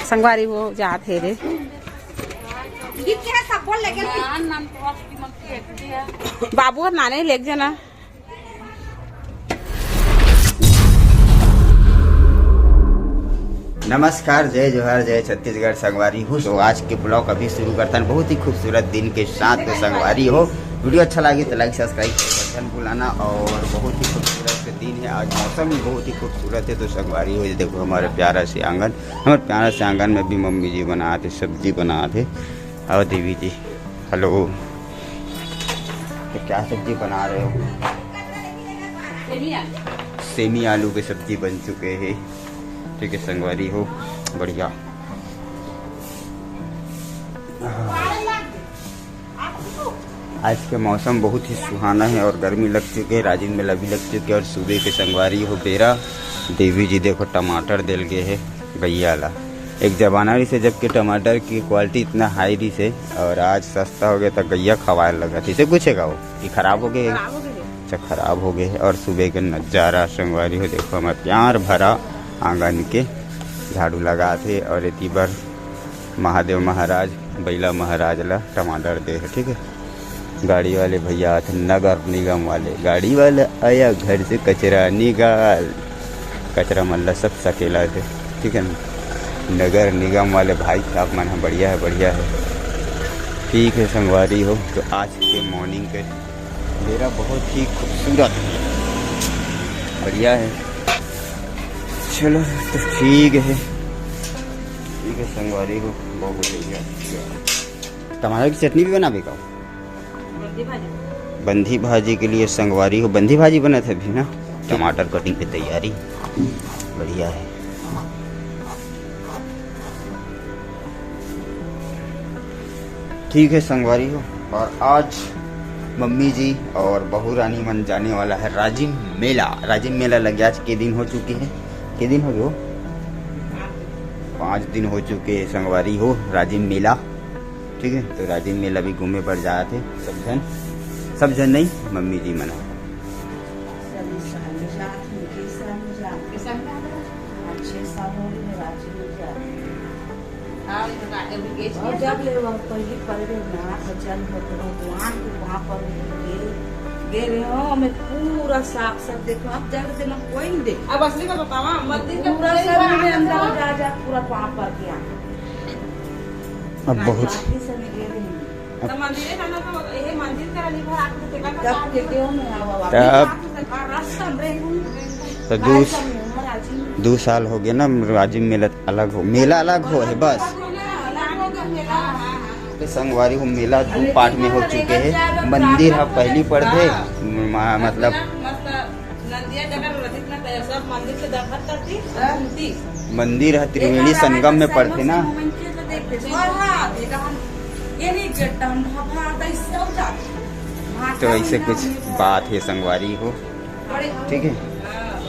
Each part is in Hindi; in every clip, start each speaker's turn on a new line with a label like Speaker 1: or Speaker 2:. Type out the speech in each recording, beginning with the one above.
Speaker 1: संगवारी वो जाते रे बाबू नाने लेक जाना।
Speaker 2: नमस्कार, जय जोहार, जय छत्तीसगढ़। संगवारी हो तो आज के ब्लॉग अभी शुरू करता है बहुत ही खूबसूरत दिन के साथ। तो संगवारी हो वीडियो अच्छा लगे तो लाइक सब्सक्राइब बटन बुलाना। और बहुत ही खूबसूरत दिन है, आज मौसम भी बहुत ही खूबसूरत है। तो संगवारी हो देखो हमारे प्यारा से आंगन, हमारे प्यारा से आंगन में भी मम्मी जी बनाते सब्जी बनाते। और देवी जी हेलो, तो क्या सब्जी बना रहे हो? सेमी आलू की सब्जी बन चुके हैं। ठीक है संगवारी हो, बढ़िया। आज के मौसम बहुत ही सुहाना है और गर्मी लग चुकी है, राजिन मेला भी लग चुके है। और सुबह के संगवारी हो बेरा देवी जी देखो टमाटर दिल गए है भैया ला। एक जमाना रही से जबकि टमाटर की क्वालिटी इतना हाई रही से, और आज सस्ता हो गया तो गैया खवाए लगा थी। इसे पूछेगा वो कि खराब हो गए? अच्छा खराब हो गए। और सुबह का नज़ारा संगवारी हो देखो हमारे प्यार भरा आंगन के झाड़ू लगाते। और इतनी बार महादेव महाराज बैला महाराज ला टमाटर दे है। ठीक है, गाड़ी वाले भैया आते, नगर निगम वाले गाड़ी वाले आया घर से कचरा निकाल, कचरा मल्ला सब सकेला थे। ठीक है, नगर निगम वाले भाई साहब मन बढ़िया है, बढ़िया है। ठीक है संगवारी हो, तो आज के मॉर्निंग के मेरा बहुत ही खूबसूरत बढ़िया है। चलो तो ठीक है, ठीक है संगवारी हो, बहुत बढ़िया। टमाटर की चटनी भी बनावे का? बंधी भाजी के लिए संगवारी हो बंधी भाजी बना था अभी ना। टमाटर कटिंग की तैयारी बढ़िया है। ठीक है संगवारी हो, और आज मम्मी जी और बहू रानी मन जाने वाला है राजिम मेला। राजिम मेला लग गया, आज के दिन हो चुके हैं। के दिन हो गए? 5 दिन हो चुके हैं संगवारी हो राजिम मेला। ठीक है, तो राजिम मेला भी घूमे पर जाए थे सब जन नहीं, मम्मी जी मना।
Speaker 3: हमें पूरा साफ सब देखो, अब जाकर देना कोई नहीं देख।
Speaker 1: अब असली का बतावा मंदिर का
Speaker 3: पूरा सब में अंदर जा जा पूरा वहाँ पर किया।
Speaker 2: अब बहुत
Speaker 1: तो मंदिर का ना तो ये मंदिर का नहीं भर आके देखा
Speaker 3: जब के क्यों नहीं आवा रास्ता में
Speaker 2: तो 2 साल हो गए ना राजिम मेला अलग हो, मेला अलग हो है बस। संगवारी हो मेला 2 पार्ट में हो चुके हैं। मंदिर है पहली पढ़ते मतलब मंदिर है त्रिवेणी संगम में पढ़ते ना। तो ऐसे कुछ बात है संगवारी हो। ठीक है,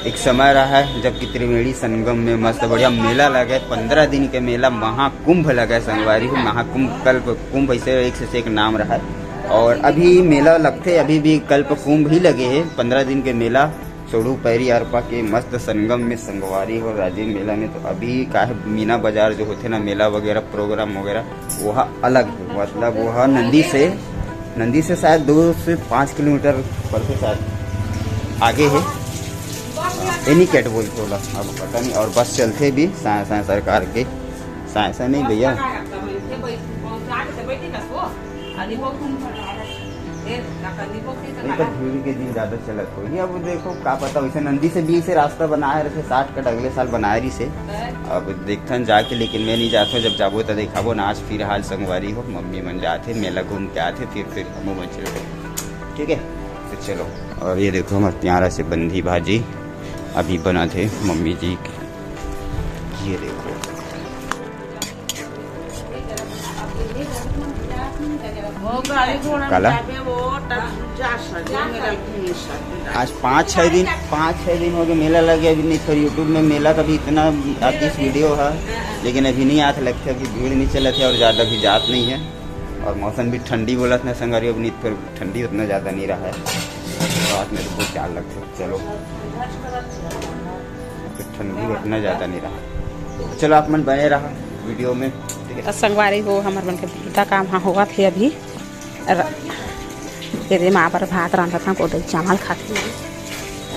Speaker 2: एक समय रहा है जबकि त्रिवेणी संगम में मस्त बढ़िया मेला लगा। 15 दिन के मेला महाकुंभ लगा संगवारी हो। महाकुंभ कल्प कुंभ ऐसे एक से एक नाम रहा है। और अभी मेला लगते अभी भी कल्प कुंभ ही लगे हैं। 15 दिन के मेला सोड़ू पैरी अरपा के मस्त संगम में संगवारी हो राजिम मेला में। तो अभी का है मीना बाजार जो होते ना मेला वगैरह प्रोग्राम वगैरह वह अलग है। मतलब वह नंदी से शायद 2 से 5 किलोमीटर पर से शायद आगे है। एनी कैट बोल बोला अब पता नहीं। और बस चलते भी साया सरकार के साया नहीं भैया। भीड़ के दिन ज्यादा चलत होगी। अब देखो का पता, वैसे नंदी से भी से रास्ता बनाए रहे 60 अगले साल बनाए रही से। अब देखथन जाके, लेकिन मैं नहीं जाता। जब जाबो तो देखाबो ना। आज फिर हाल संगवारी हो मम्मी मन जाते मेला घूम के आते, फिर हम मन चले। ठीक है, तो चलो। और ये देखो हमारे प्यारा से बंधी भाजी अभी बना थे मम्मी जी। ये देखो काला आज 5-6 दिन हो गए मेला लगे। अभी नहीं फिर यूट्यूब में मेला का भी इतना आती वीडियो है, लेकिन अभी नहीं आते लगता। अभी भीड़ नहीं चलते है और ज़्यादा भी जात नहीं है। और मौसम भी ठंडी बोला था संगवारी। अब नहीं फिर ठंडी उतना ज़्यादा नहीं रहा है। रात में तो बहुत ख्याल लगता है। चलो ठंडी उतना ज़्यादा नहीं रहा। चलो आप मन बने रहा। वीडियो में, ठीक है।
Speaker 1: संगवारी हो हमार बन के बेटा काम हाँ हुआ थे अभी तेरे माँ पर भात रांधा था को चावल खाती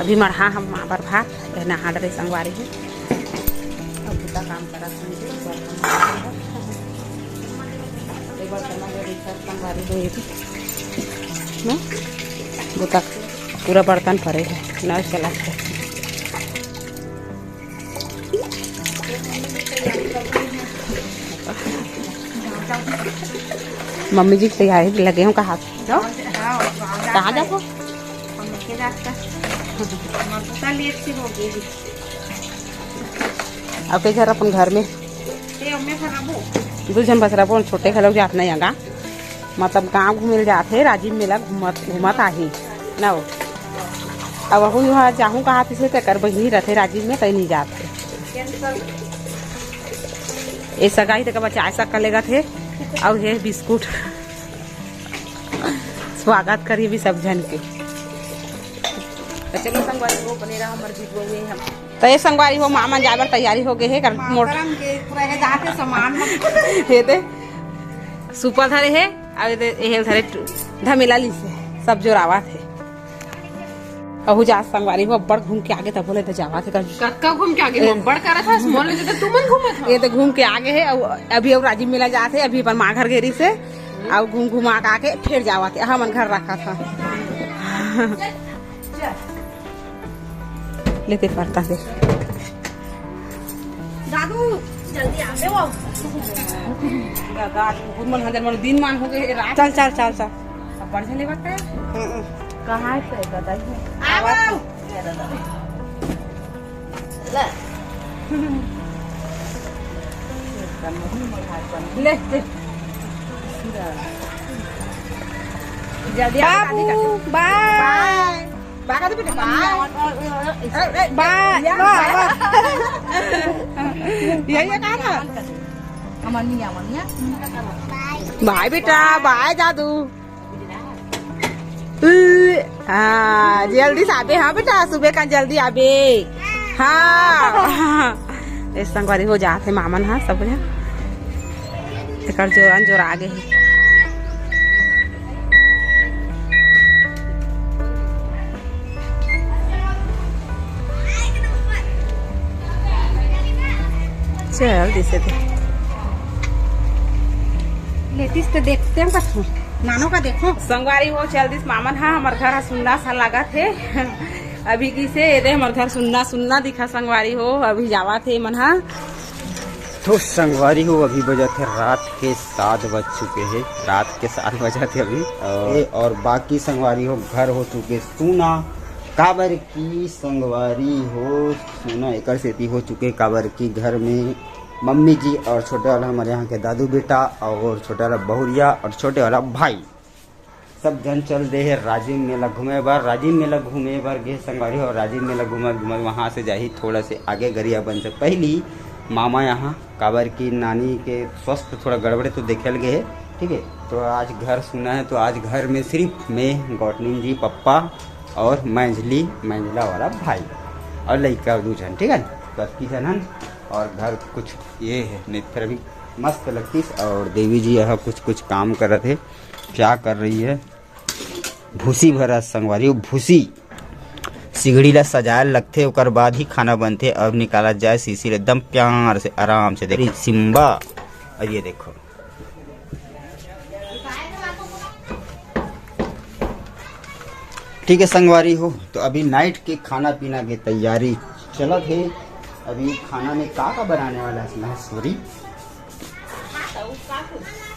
Speaker 1: अभी मढ़ा हम माँ पर भात नहा डरे संगवारी है अब बेटा काम करा संगवारी हो बुता पूरा बर्तन पड़े है न चला मम्मी जी तैयारी लगे हूँ कहाँ कहाँ जाओ अब के घर अपन घर में दो जन बस रहा छोटे खेलोग जात नहीं आगा मतलब गाँव घूमे जाते राजीव मेला घूमत आही न अब वही वहाँ जाऊँ कहाँ से तकर बहनी रहते राजीव में कहीं नहीं जाते ये सगाई तक चाय सक लेगा थे और ये बिस्कुट स्वागत करिए भी सब जन के तो चलो संगवारी हो बने रहा मर्जी हुए हम तो ये संगवारी हो मामा जाबर तैयारी हो गए है कर मोटर के सामान हे दे सुपर धरे है और ये धरे धमेला ली से सब जोरावा थे अहू जा संगवारी हो बड़ घूम के आगे तब बोले तो जावा थे
Speaker 3: कक्का घूम के आगे बड़ करा था स्मॉल में तो तुम घूमे था
Speaker 1: ये तो घूम के आगे है अभी और राजीव मेला जाते अभी पर माँ घर घेरी से और घूम घुमा के फिर जावा थे हम घर रखा था लेते पड़ता थे
Speaker 3: दादू जल्दी आ जाओ
Speaker 1: मन दिन मान हो गए चल चल चल चल अब बढ़ चले बात कहाँ से ले जल्दी बाय बाय का तो बेटा बाय ये कहाँ था
Speaker 3: अमनिया
Speaker 1: बाय बेटा बाय जादू हाँ जल्दी से आबे हाँ बेटा सुबह का जल्दी आबे हाँ इस संगवारी हो जाते मामन हाँ सब एक जोर आगे है चल दिसे लेतीस तो देखते हैं कछु नानो का देखो संगवारी हो चल दिस मामन हाँ हमार घर सुनना सा लगा थे अभी किसे ये हमार घर सुनना दिखा संगवारी हो अभी जावा थे मन हाँ
Speaker 2: तो संगवारी हो अभी बजा थे रात के 7 बज चुके हैं रात के 7 बजा थे अभी और बाकी संगवारी हो घर हो चुके सुना काबर की संगवारी हो सुना एक सेती हो चुके काबर की घर में मम्मी जी और छोटे वाला हमारे यहाँ के दादू बेटा और छोटे वाला बहुरिया और छोटे वाला भाई सब जन चल दे है राजीव मेला घूमे बार गे संगवारी और राजीव मेला घूमे वहाँ से जाही थोड़ा से आगे गरिया बन से पहली मामा यहाँ काबर की नानी के स्वास्थ्य थोड़ा गड़बड़े तो देखल गए है ठीक है। तो आज घर सुना है तो आज घर में सिर्फ मैं गौतनी जी पप्पा और मंझला वाला भाई और लड़का 2 जन ठीक है बस की जन और घर कुछ ये है नहीं फिर अभी मस्त लगती और देवी जी यहाँ कुछ काम कर रहे थे क्या कर रही है भूसी भरा संगवारी भूसी सिगड़ी ला सजाए लगते ओकर बाद ही खाना बनते अब निकाला जाए सीसी एकदम प्यार से आराम से देखिए सिम्बा और ये देखो ठीक है संगवारी हो तो अभी नाइट के खाना पीना की तैयारी चला थे अभी खाना में का बनाने वाला है सॉरी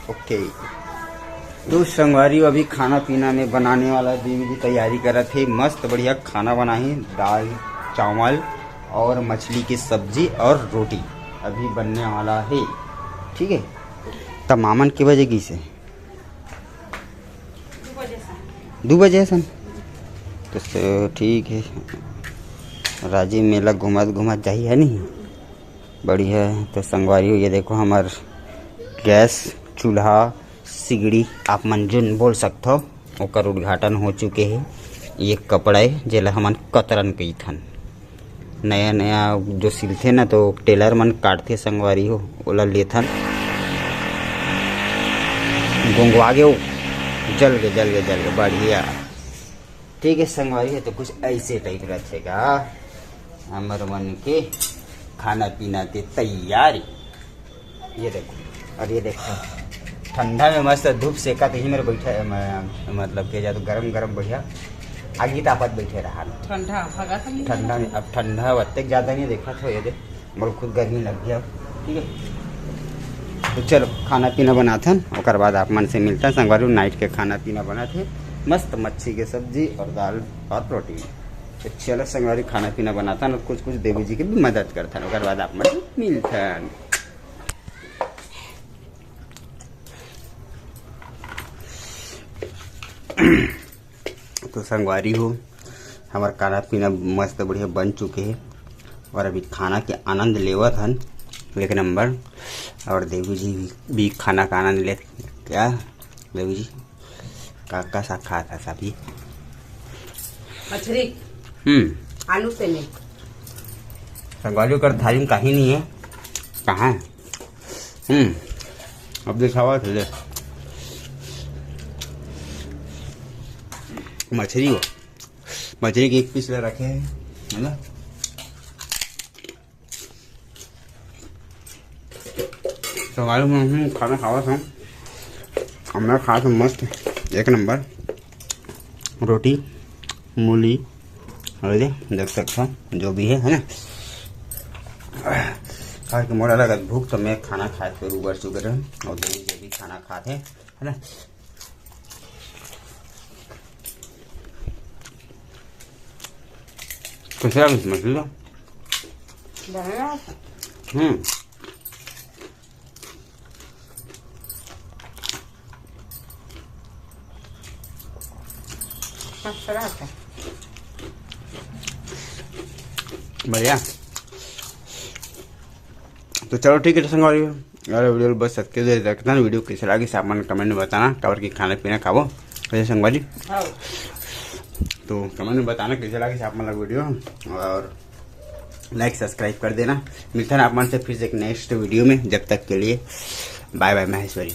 Speaker 2: ओके तो संगवारी अभी खाना पीना में बनाने वाला देवी जी तैयारी कर रहे थे मस्त बढ़िया खाना बनाई दाल चावल और मछली की सब्जी और रोटी अभी बनने वाला है ठीक है। तब मामन के बजे की से 2 बजे सन तो ठीक है राजीव मेला घुमा चाहिए है नहीं बढ़िया है। तो संगवारी हो ये देखो हमार गैस चूल्हा सिगड़ी आप मंजुन बोल सकते हो ओकर उद्घाटन हो चुके हैं। ये कपड़ा है जेला हमन कतरन कही थन नया नया जो सिलथे ना तो टेलर मन काटथे संगवारी हो, ओला लेथन। गोंगवा गए, जल गए बढ़िया। ठीक है संगवारी है तो कुछ ऐसे टाइप रहेगा हमर मन के खाना पीना के तैयारी। ये देखो, और ये देखो ठंडा में मस्त धूप सेका तो ही मेरे बैठा है, मतलब के जा तो गरम बढ़िया आगे तापत बैठे रहा ठंडा में। अब ठंडा अत्ते ज़्यादा नहीं देखा तो ये मोर खुद गर्मी लग गया। ठीक है तो चलो खाना पीना बनाथन, और बाद आप मन से मिलता संगवारी। नाइट के खाना पीना बना थे, मस्त मच्छी के सब्जी और दाल और प्रोटीन। तो चलो संगवारी खाना पीना बनाता और कुछ देवी जी की भी मदद करता, और बाद आप मन मिलता। तो संगवारी हो हमारा खाना पीना मस्त बढ़िया बन चुके हैं, और अभी खाना के आनंद लेवत हन एक नंबर। और देवी जी भी खाना का आनंद ले। क्या देवी जी का सा खा था सभी
Speaker 1: मछली आलू से नहीं।
Speaker 2: संगवारी कर थाली में कहीं नहीं है, कहाँ है? अब दिखावा थे मछली हो, मछली के एक पीस ले रखे हैं, है ना। तो मालूम खाना खावा था, हमने खा था मस्त एक नंबर। रोटी मूली और देख सकता जो भी है ना। खा के मोड़ा लगा भूख, तो मैं खाना खाए फिर उबर चुके रहे, और देवी भी खाना खाते है ना। कैसे मछली लो? बढ़िया। तो चलो ठीक है संगवारी, अरे वीडियो बस सबके लिए रखना। वीडियो कैसे लगी आप मन कमेंट में बताना, कवर की खाना पीना खाओ कैसे संगवारी। तो कमेंट में बताना कैसे लगी आप मन वीडियो, और लाइक सब्सक्राइब कर देना। मिलता है आप मन से फिर से एक नेक्स्ट वीडियो में। जब तक के लिए बाय बाय महेश्वरी।